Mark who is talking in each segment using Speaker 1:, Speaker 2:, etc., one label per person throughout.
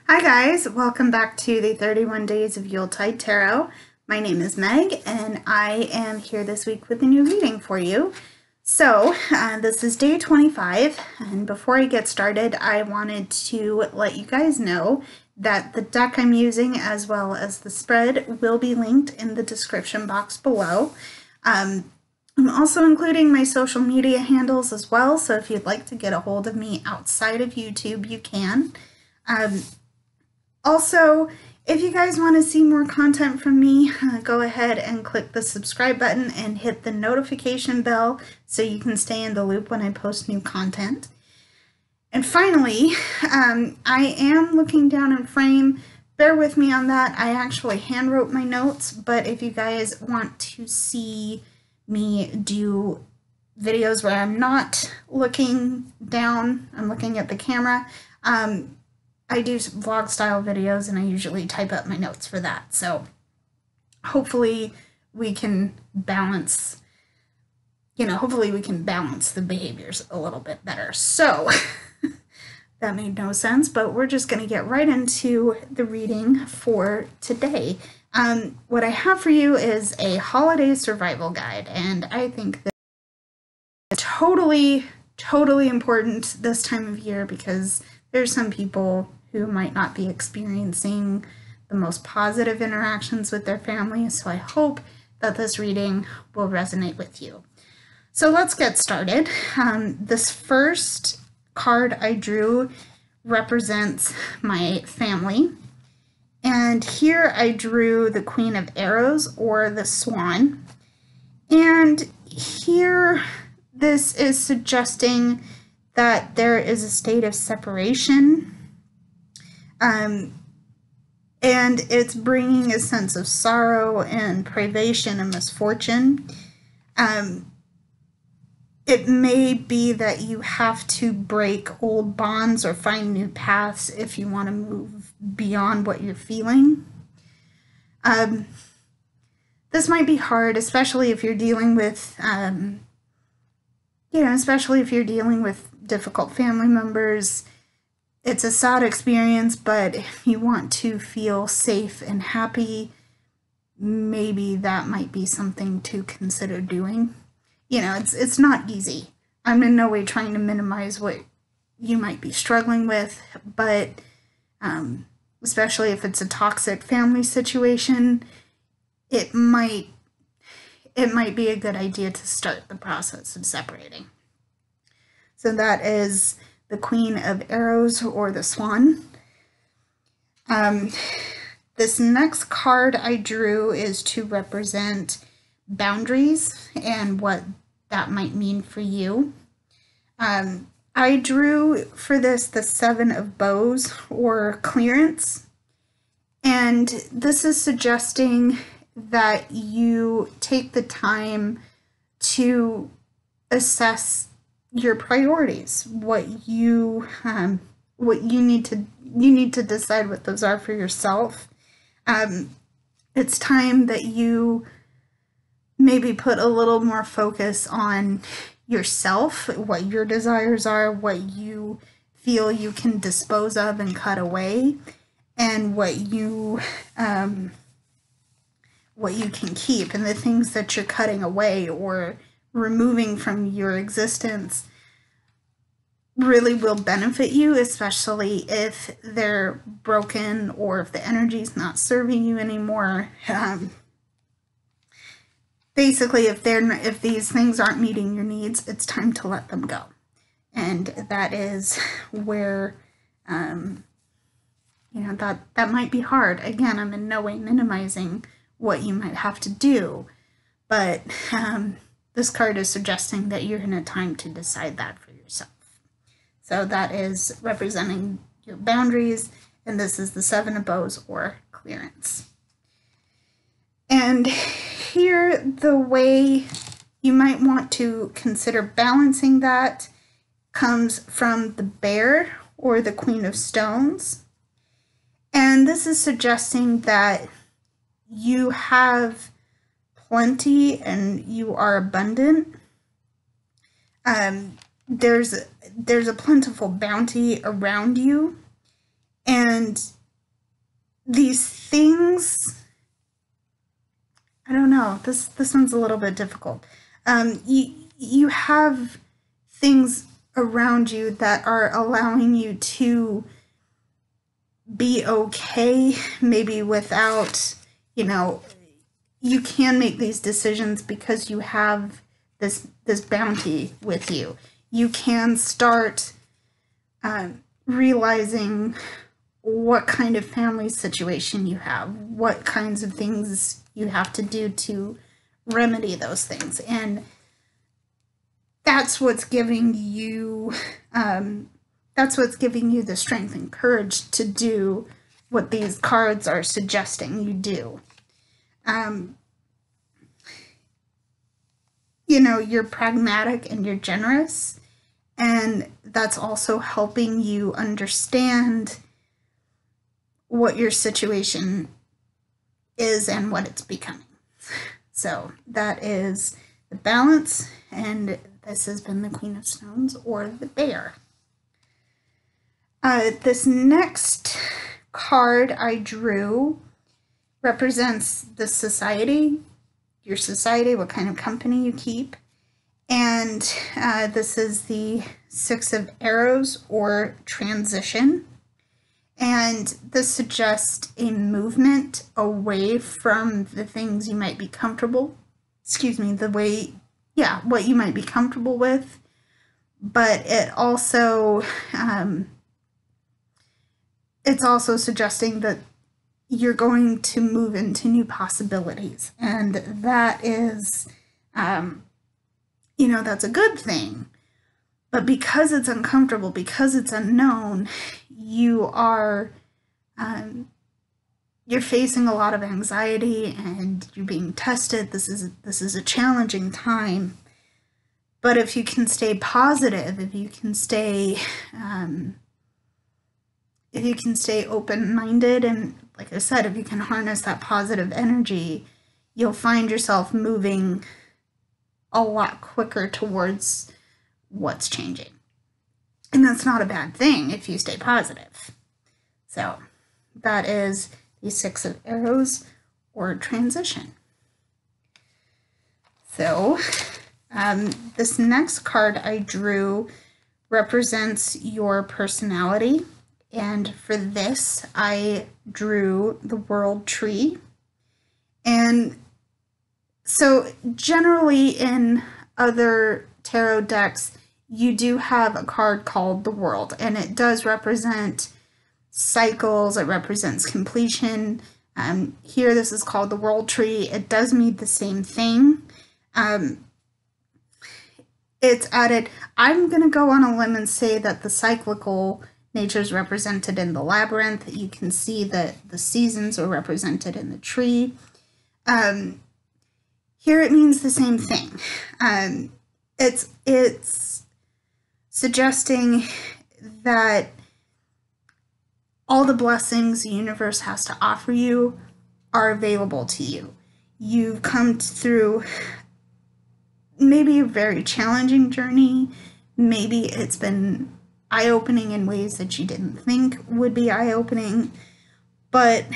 Speaker 1: Hi guys, welcome back to the 31 Days of Yuletide Tarot. My name is Meg and I am here this week with a new reading for you. So this is day 25, and before I get started I wanted to let you guys know that the deck I'm using as well as the spread will be linked in the description box below. I'm also including my social media handles as well, so if you'd like to get a hold of me outside of YouTube, you can. Also, if you guys want to see more content from me, go ahead and click the subscribe button and hit the notification bell so you can stay in the loop when I post new content. And finally, I am looking down in frame. Bear with me on that. I actually hand wrote my notes, but if you guys want to see me do videos where I'm not looking down, I'm looking at the camera, I do vlog style videos and I usually type up my notes for that. So hopefully we can balance, the behaviors a little bit better. So that made no sense, but we're just going to get right into the reading for today. What I have for you is a holiday survival guide, and I think that it's totally important this time of year because there's some people who might not be experiencing the most positive interactions with their family, so I hope that this reading will resonate with you. So let's get started. This first card I drew represents my family, and here I drew the Queen of Arrows, or the Swan, and here this is suggesting that there is a state of separation, and it's bringing a sense of sorrow and privation and misfortune. It may be that you have to break old bonds or find new paths if you want to move beyond what you're feeling. This might be hard, especially if you're dealing with, difficult family members. It's a sad experience, but if you want to feel safe and happy, maybe that might be something to consider doing. It's not easy. I'm in no way trying to minimize what you might be struggling with, but especially if it's a toxic family situation, it might be a good idea to start the process of separating. So that is the Queen of Arrows, or the Swan. This next card I drew is to represent boundaries and what that might mean for you. I drew for this the Seven of Bows, or clearance, and this is suggesting that you take the time to assess your priorities, what you need to decide what those are for yourself. It's time that you maybe put a little more focus on yourself, what your desires are, what you feel you can dispose of and cut away, and what you can keep, and the things that you're cutting away or removing from your existence really will benefit you, especially if they're broken or if the energy's not serving you anymore. Basically, if these things aren't meeting your needs, it's time to let them go. And that is where, that might be hard. Again, I'm in no way minimizing what you might have to do, but this card is suggesting that you're in a time to decide that for yourself. So that is representing your boundaries, and this is the Seven of Bows, or clearance. And here, the way you might want to consider balancing that comes from the Bear, or the Queen of Stones. And this is suggesting that you have plenty and you are abundant. There's a plentiful bounty around you, And these things, I don't know, this one's a little bit difficult. You have things around you that are allowing you to be okay, maybe without, you can make these decisions because you have this bounty with you. You can start realizing what kind of family situation you have, what kinds of things you have to do to remedy those things. And that's what's giving you the strength and courage to do what these cards are suggesting you do. You're pragmatic and you're generous, and that's also helping you understand what your situation is and what it's becoming. So that is the Balance, and this has been the Queen of Stones, or the Bear. This next card I drew represents the society, your society, what kind of company you keep. And this is the Six of Arrows, or transition. And this suggests a movement away from the things you might be comfortable, what you might be comfortable with. But it also, it's also suggesting that you're going to move into new possibilities. And that is, that's a good thing. But because it's uncomfortable, because it's unknown, you're facing a lot of anxiety and you're being tested. This is a challenging time. But if you can stay positive, if you can stay open-minded, and like I said, if you can harness that positive energy, you'll find yourself moving a lot quicker towards what's changing. And that's not a bad thing if you stay positive. So that is the Six of Arrows, or transition. So this next card I drew represents your personality. And for this, I drew the World Tree. And so generally in other tarot decks, you do have a card called the World, and it does represent cycles, it represents completion. Here, this is called the World Tree. It does mean the same thing. It's added, I'm going to go on a limb and say that the cyclical nature is represented in the labyrinth. You can see that the seasons are represented in the tree. Here it means the same thing. It's suggesting that all the blessings the universe has to offer you are available to you. You've come through maybe a very challenging journey. Maybe it's been eye-opening in ways that you didn't think would be eye-opening, but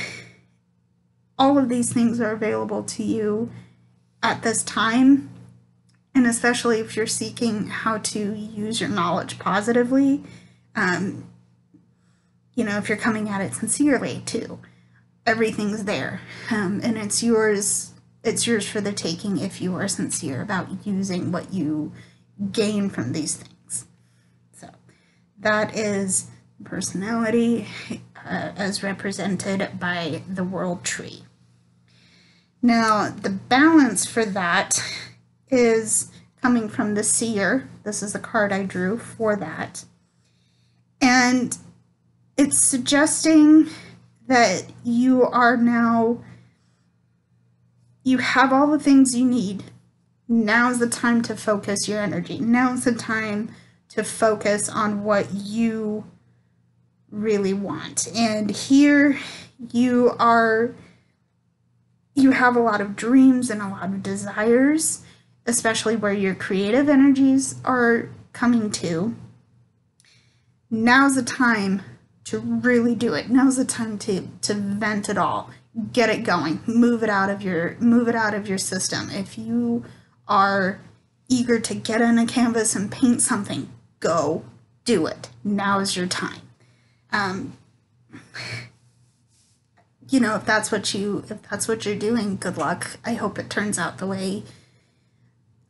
Speaker 1: all of these things are available to you at this time, and especially if you're seeking how to use your knowledge positively, if you're coming at it sincerely too, everything's there, and it's yours for the taking if you are sincere about using what you gain from these things. So that is personality as represented by the World Tree. Now, the balance for that is coming from the Seer. This is the card I drew for that. And it's suggesting that you have all the things you need. Now's the time to focus your energy. Now's the time to focus on what you really want. And here you have a lot of dreams and a lot of desires, especially where your creative energies are coming to. Now's the time to to really do it. Now's the time to vent it all. Get it going. Move it out of your system. If you are eager to get on a canvas and paint something, go do it. Now is your time. You know, if that's what you're doing, good luck. I hope it turns out the way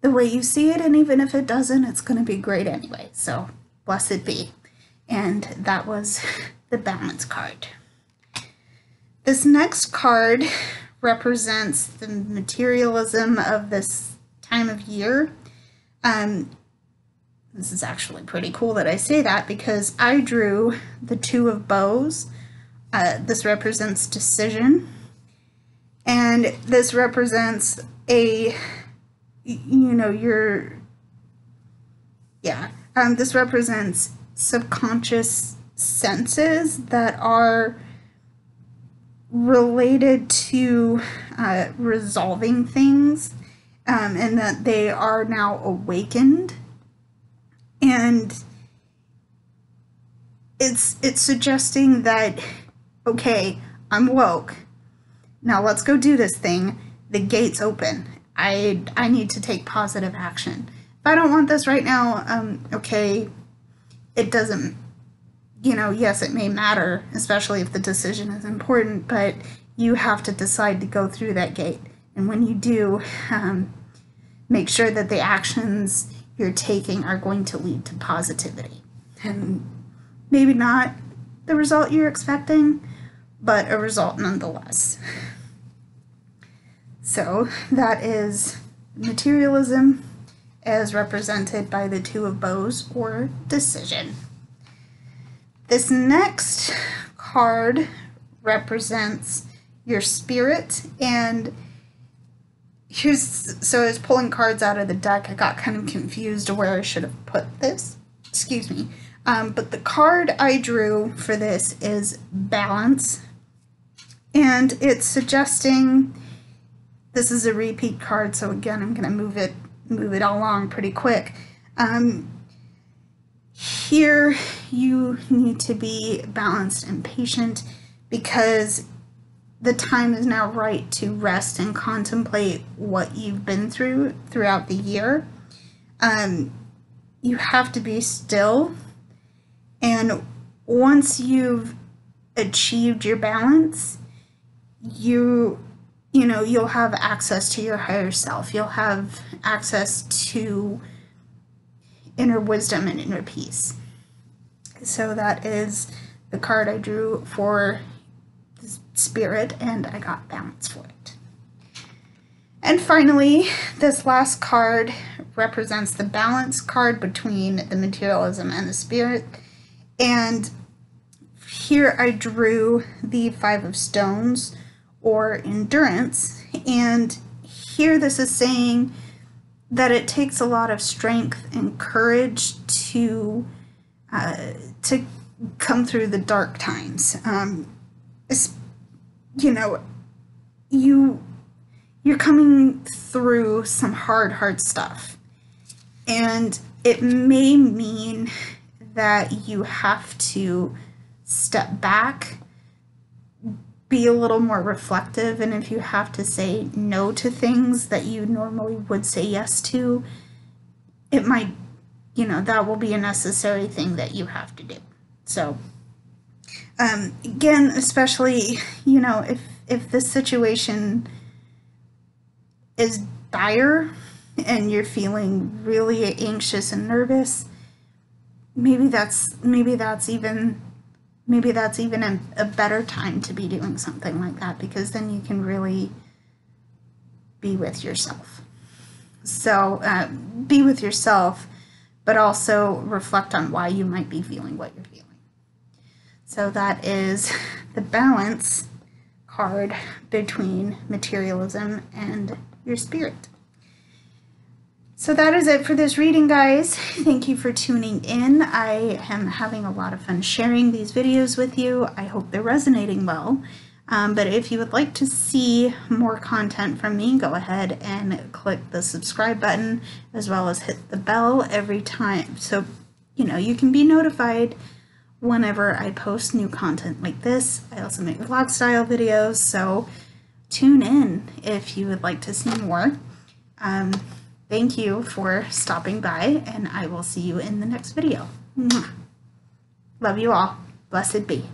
Speaker 1: you see it, and even if it doesn't, it's going to be great anyway. So, blessed be. And that was the balance card. This next card represents the materialism of this time of year. This is actually pretty cool that I say that, because I drew the Two of Bows. This represents decision, and this represents this represents subconscious senses that are related to resolving things, and that they are now awakened. And it's suggesting that, okay, I'm woke. Now let's go do this thing. The gate's open. I need to take positive action. If I don't want this right now, okay, it doesn't, yes, it may matter, especially if the decision is important, but you have to decide to go through that gate. And when you do, make sure that the actions you're taking are going to lead to positivity. And maybe not the result you're expecting, but a result nonetheless. So that is materialism as represented by the Two of Bows, or decision. This next card represents your spirit, and so I was pulling cards out of the deck. I got kind of confused where I should have put this. Excuse me. But the card I drew for this is balance, and it's suggesting, this is a repeat card, so again, I'm going to move it along pretty quick. Here you need to be balanced and patient, because the time is now right to rest and contemplate what you've been through throughout the year. You have to be still, and once you've achieved your balance, you'll have access to your higher self. You'll have access to inner wisdom and inner peace. So that is the card I drew for spirit, and I got balance for it. And finally, this last card represents the balance card between the materialism and the spirit. And here I drew the Five of Stones, or endurance. And here this is saying that it takes a lot of strength and courage to come through the dark times. You're coming through some hard stuff, and it may mean that you have to step back, be a little more reflective, and if you have to say no to things that you normally would say yes to, it might, that will be a necessary thing that you have to do. So, again, especially, if this situation is dire and you're feeling really anxious and nervous, maybe that's even a better time to be doing something like that, because then you can really be with yourself. So be with yourself, but also reflect on why you might be feeling what you're feeling. So that is the balance card between materialism and your spirit. So that is it for this reading, guys. Thank you for tuning in. I am having a lot of fun sharing these videos with you. I hope they're resonating well. But if you would like to see more content from me, go ahead and click the subscribe button, as well as hit the bell every time, so you can be notified whenever I post new content like this. I also make vlog style videos, so tune in if you would like to see more. Thank you for stopping by, and I will see you in the next video. Mwah. Love you all. Blessed be.